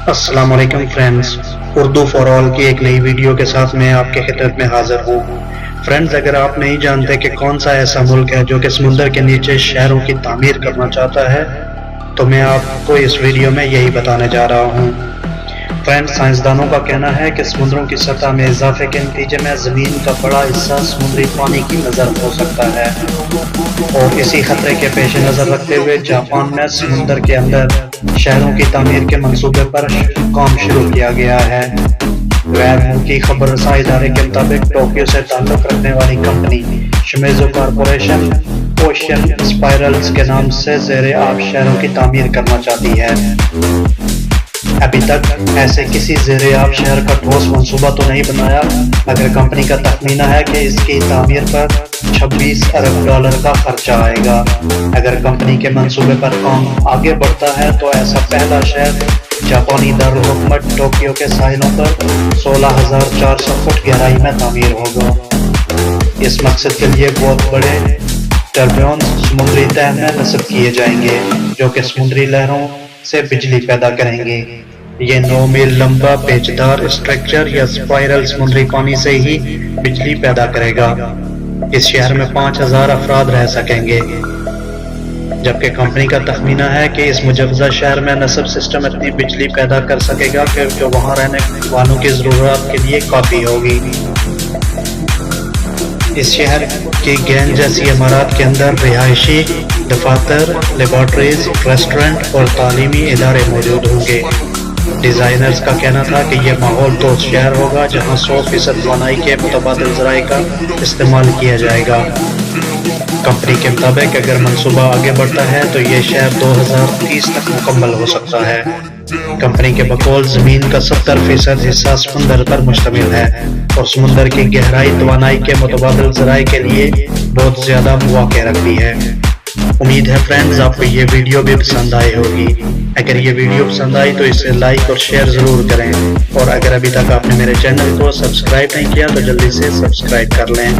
अस्सलाम वालेकुम friends, Urdu for all की एक नई वीडियो के साथ मैं आपके खिदमत में हाजिर हूँ। फ्रेंड्स, अगर आप नहीं जानते कि कौन सा ऐसा मुल्क है जो कि समुंदर के नीचे शहरों की तामीर करना चाहता है, तो मैं आपको इस वीडियो में यही बताने जा रहा हूँ। फ्रेंड्स, साइंसदानों का कहना है कि समुद्रों की सतह में इजाफे के नतीजे में ज़मीन का बड़ा हिस्सा समुद्री पानी की नज़र हो सकता है और इसी खतरे के पेश नज़र रखते हुए जापान में समुंदर के अंदर शहरों की तामीर के मंसूबे पर काम शुरू किया गया है। गैर मुल्की खबर रसाई इदारे के मुताबिक टोक्यो से ताल्लुक रखने वाली कंपनी शिमेज़ो कॉरपोरेशन ओशियन स्पाइरल्स के नाम से ज़ेरे आब शहरों की तामीर करना चाहती है। अभी तक ऐसे किसी ज़ेरे आब शहर का ठोस मंसूबा तो नहीं बनाया, मगर कंपनी का तखमीना है कि इसकी तामीर पर 26 अरब डॉलर का खर्चा आएगा। अगर कंपनी के मंसूबे पर काम आगे बढ़ता है तो ऐसा पहला शहर जापानी दारुल टोक्यो के साहिलों पर 16,400 फुट गहराई में तामीर होगा। इस मकसद के लिए बहुत बड़े टर्बाइन समुद्री तह में नस्ब किए जाएंगे जो कि समुद्री लहरों से बिजली पैदा करेंगे। ये 9 मील लंबा पेचदार स्ट्रक्चर या स्पाइरल समुद्री पानी से ही बिजली पैदा करेगा। इस शहर में 5,000 अफराद रह सकेंगे, जबकि कंपनी का तखमीना है कि इस मुजव्वजा शहर में नस्ब सिस्टम इतनी बिजली पैदा कर सकेगा कि जो वहाँ रहने वालों की ज़रूरत के लिए काफ़ी होगी। इस शहर की गेंद जैसी इमारत के अंदर रिहायशी दफातर, लेबॉर्ट्रीज, रेस्टोरेंट और तालीमी इदारे मौजूद होंगे। डिज़ाइनर्स का कहना था कि यह माहौल दोस्त शहर होगा जहां 100% तवानाई के मुतबादिल ज़राए का इस्तेमाल किया जाएगा। कंपनी के मुताबिक अगर मंसूबा आगे बढ़ता है तो यह शहर 2030 तक मुकम्मल हो सकता है। कंपनी के बकौल ज़मीन का 70% हिस्सा समुंदर पर मुश्तमिल है और समुंदर की गहराई तवानाई के मुतबादिल ज़राए के लिए बहुत ज़्यादा मौके रखती है। उम्मीद है फ्रेंड्स आपको ये वीडियो भी पसंद आई होगी। अगर ये वीडियो पसंद आई तो इसे लाइक और शेयर ज़रूर करें, और अगर अभी तक आपने मेरे चैनल को सब्सक्राइब नहीं किया तो जल्दी से सब्सक्राइब कर लें।